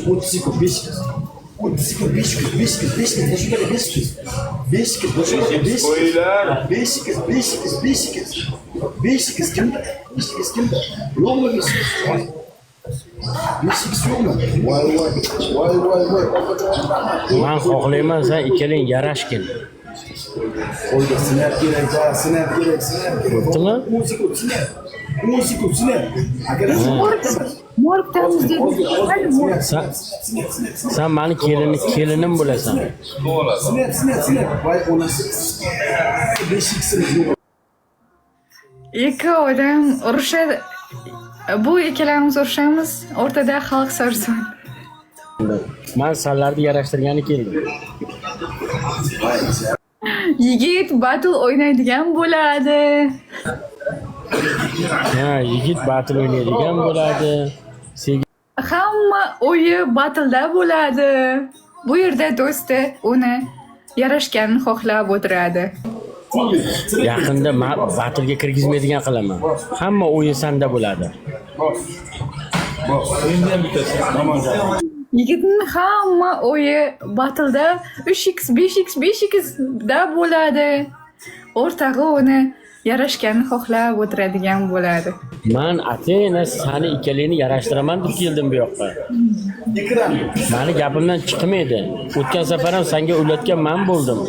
32 5 kız. 32 5 kız, 5 kız, 5 kız. Nasıl böyle 5 kız? 5 kız, nasıl böyle 5 kız? 5 kız, 5 kız, 5 kız. 5 kız kimde? 5 kız kimde? Yok mu 5 kız? 5 kız yok mu? Vay vay, vay vay vay. Men xohlayman sen ikkalang yarashgin. Oyda sinep gerek ha, sinep gerek, sinep gerek. Bo'ptimi? Musiku, sinep. Morgdamiz dedi. Sen meni kelinim bo'lasan. Sinep. Vay onasi. 5 kızınız yok. Ikki odam urushadi. Bu ikkalamiz urushamiz, o'rtada xalq sarson. Men sanlarni yarashtirgani keldim. Yigit battle o'ynaydigan bo'ladi. Ha, yigit battle o'ynaydigan bo'ladi. Hamma o'yi battle'da bo'ladi. Bu yerda do'sti uni yarashganini xohlab o'tiradi. Yaqinda men battlega kirgizmaydigan qilaman. Hamma o'yin sanda bo'ladi. Yigitning hamma o'yi battle'da 3x, 5x, 5x da bo'ladi. O'rtag'i uni yarashganini xohlab o'tiradigan bo'ladi. Men atena seni ikkalangni yarashtiraman deb keldim bu yoqqa. Meni gapimdan chiqmaydi. O'tgan safar ham senga ulatgan men bo'ldim.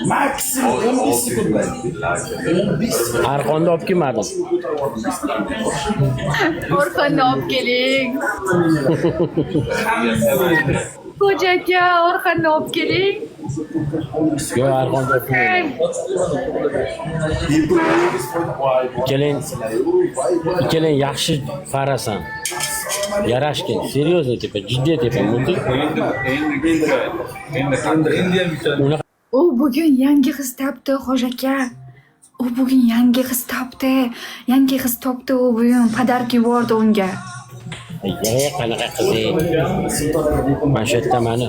Maksimum 15 sekund. Arqonni olib kelmadim. Orqonni olib keling. Xo'ja aka, orqonni olib keling. Yo'q, arqonni olib kelmadim. Ikkalang yaxshi farasan. Yarashgin. Серьезно tepa, jiddiy tepa. U bugun yangi qiz topdi, Xo'ja aka. U bugun yangi qiz topdi. Yangi qiz topdi u bugun. Podarka yubordi unga. Qanaqa qiz? Mana shu yerda meni.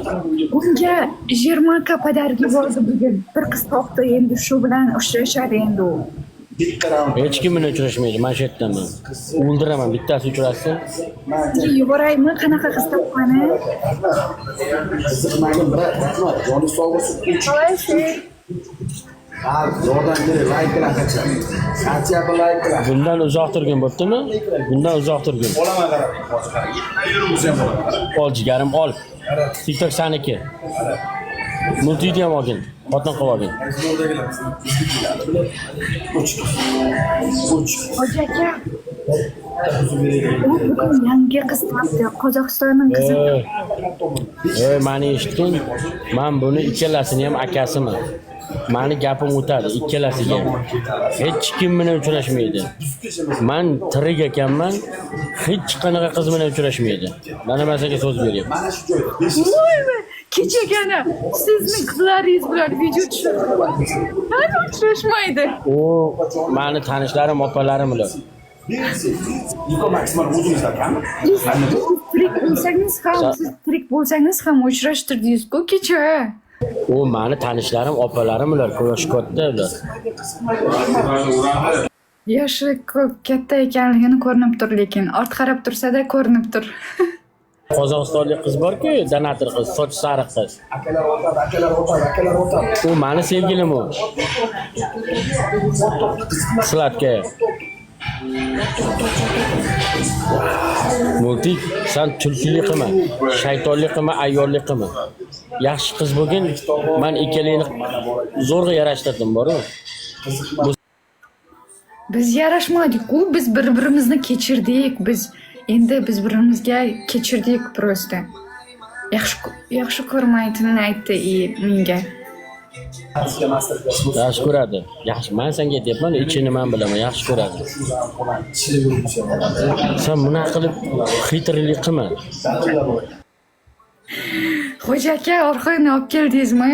Unga 20 ka podarka yubordi bugun. Bir qiz topdi, endi shu bilan uchrashadi endi u. Hech kim bilan uchrashmaydi. Mana shu yerdaman. O'ldiraman, bittasi uchrashsin. Yuboraymi qanaqa qiz topgani? Qiziqmagin, brat, rahmat. Joni sog' bo'lsin. Yordam bering, like bilan qachon. Qancha bir like bilan. Bundan uzoq turgin, bo'ptimi? Bundan uzoq turgin. Olaman qarab. Ol jigarim, ol. TikTok saniki. Multini ham olgin. Xotin qilib olgin. Xo'ja aka. U bugun yangi qiz topdi. Qozog'istonning qizi. Meni eshitding? Men buni ikkalasini ham akasiman. Meni gapim o'tadi ikkalasiga. Hech kim bilan uchrashmaydi. Men tirik ekanman, hech qanaqa qiz bilan uchrashmaydi. Mana masaga so'z beryapman. Mana shu joyda. Voymi? Kechagina sizning qizlaringiz bilan video tushirdi. Hali uchrashmaydi. U meni tanishlarim, opalarim ular. Niko maksimal o'zingizda ekanmi? Siz tirik bo'lsangiz ham uchrashtirdingiz-ku kecha. U meni tanishlarim, opalarim ular, yoshi katta ular. Yoshi katta ekanligini ko'rinib tur, lekin ort qarab tursa-da ko'rinib tur. Qozog'istonlik qiz bor-ku, donator qiz, soch sariq qiz. Akalar o'tadi. U meni sevgilim u. Sladka. Multik, sen tulkilik qilma, shaytonlik qilma, ayyorlik qilma. Yaxshi qiz bo'lgin, men ikkalangni zo'rg'a yarashtirdim, bor-ku. Biz yarashmadik-ku, biz bir-birimizni kechirdik. Biz bir-birimizga kechirdik prosta. Yaxshi ko'rmayotganini aytdi menga. Yaxshi ko'radi. Yaxshi, men senga aytyapman, ichini men bilaman, yaxshi ko'radi. Sen bunaqa qilib xitrlik qilma. Xo'ja aka, orqani olib keldingizmi?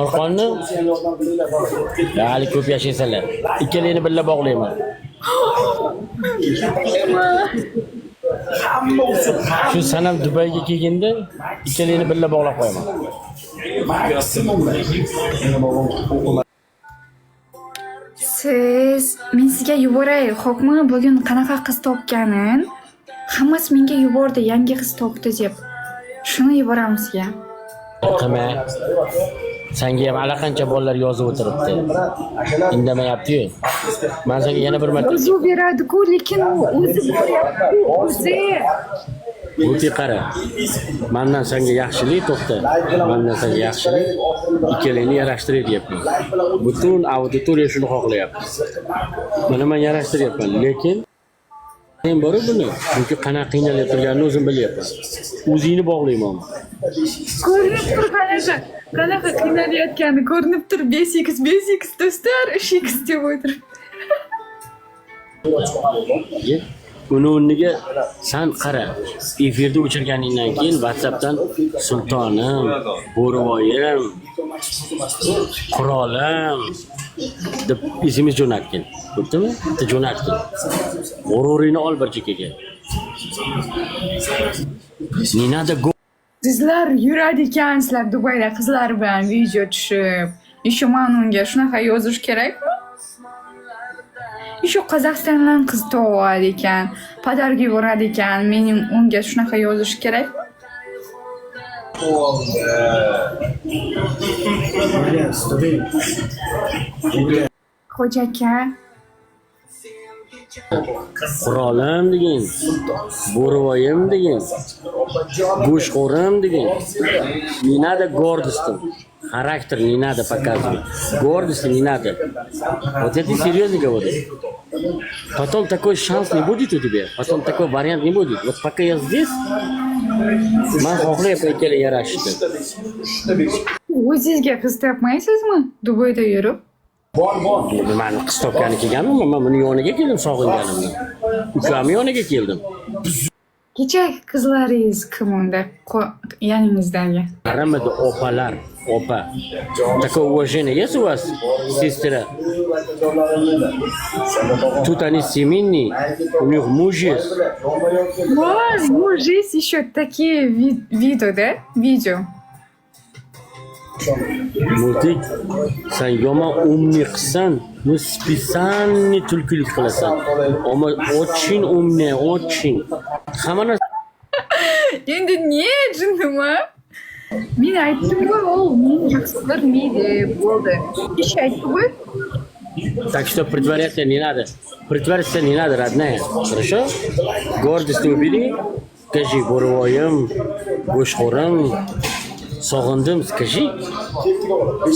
Orqonni? Hali ko'p yashaysanlar. Ikkalangni birga bog'layman. Shu sanam Dubayga kelganda ikkalangni birga bog'lab qo'yaman. Siz men sizga yuboray, xo'pmi? Bugun qanaqa qiz topganin hammasi menga yubordi, yangi qiz topdi deb. Shuni yuboramiz sizga. Qilma. Senga ham allaqancha bolalar yozib o'tiribdi. Indamayapti-yu. Men senga yana bir marta O'zi beradi-ku, lekin u o'zi boryapti, o'zi. O'ti qara. Mendan senga yaxshilik to'xta. Mendan senga yaxshilik ikkalangni yarashtiray deyapman. Butun auditoriya shuni xohlayapti. Mana men yarashtiryapman, lekin men bor buni. Chunki qanaqa qiynalib turganini o'zim bilyapman. O'zingni bog'layman. Ko'rinib tur qanaqa qiynalayotgani ko'rinib tur. 5x do'stlar, 3x deb o'tirib. Uni o'rniga sen qara. Efirda o'chirganingdan keyin WhatsAppdan sultonim, bo'rivoyim, qurolim deb SMS jo'natgin. Bo'ptimi? Bitta jo'natgin. G'ururingni ol bir chekkaga. Ninada Sizlar yuradi ekansizlar Dubayda qizlar bilan video tushib. Еще men unga shunaqa yozish kerakmi? Еще Qozog'istondan qiz topadi ekan, podarka yuboradi ekan, mening unga shunaqa yozish kerakmi? Xo'ja aka, qurolim degin, bo'rivoyim degin, go'shxo'rim degin. Не надо гордости. Характер не надо показывать. Гордости не надо. Вот это серьезно говорю. Потом такой шанс не будет у тебя. Потом такой вариант не будет. Вот пока я здесь, man xohlayapman ikkala yarashishni. o'zingizga qiz topmaysizmi? Dubayda yurib. Men qiz topgani kelganman, men buni yoniga keldim sog'inganimdan. Ukamning yoniga keldim. Kecha qizlaringiz kim unda? Yoningizdagi. Qaramadi opalar, opa. Такое уважение есть у вас, сестра? Тут они семейные, у них муж есть. Муж есть еще такие видео, да? Видео. Multik, sen yomon umni qilsan, ну специальный tulkilik qilasan. Ammo очень умный, очень. Hamma narsa Endi ne jinima? Men aytdim-ku, u meni yaxshi ko'rmaydi, bo'ldi. Ish aytdi-ku. Так что притворяться не надо. Притворяться не надо, родная. Хорошо? Гордость убери. Скажи, bo'rivoyim, go'shxo'rim, sog'indim, скажи.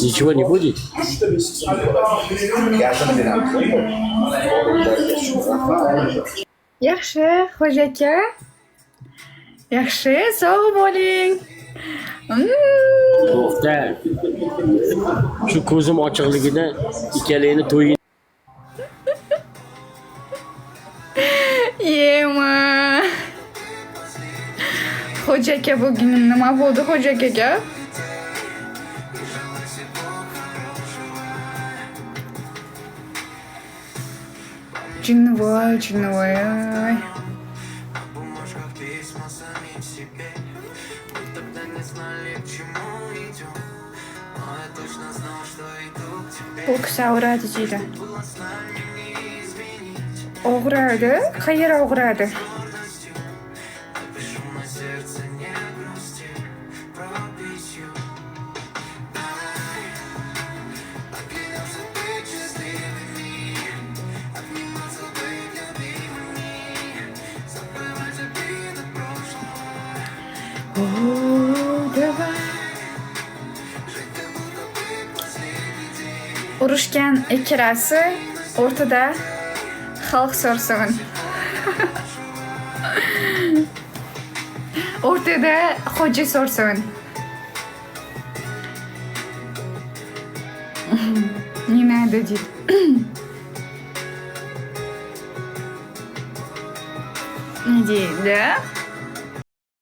Ничего не будет. Yaxshi, xo'ja aka. Yaxshi, sog' bo'ling. To'xta. Shu ko'zim ochiqligida ikkalangni to'ying. Yema. Xo'ja aka, bugun nima bo'ldi xo'ja akaga? Jinnivoy, jinnivoy. Bu kishi og'radi deydi. Og'radi? Qayeri og'radi? Urushgan ikkalasi o'rtada xalq so'rsin. O'rtada xo'ja so'rsin. Не надо, дед. Иди, да?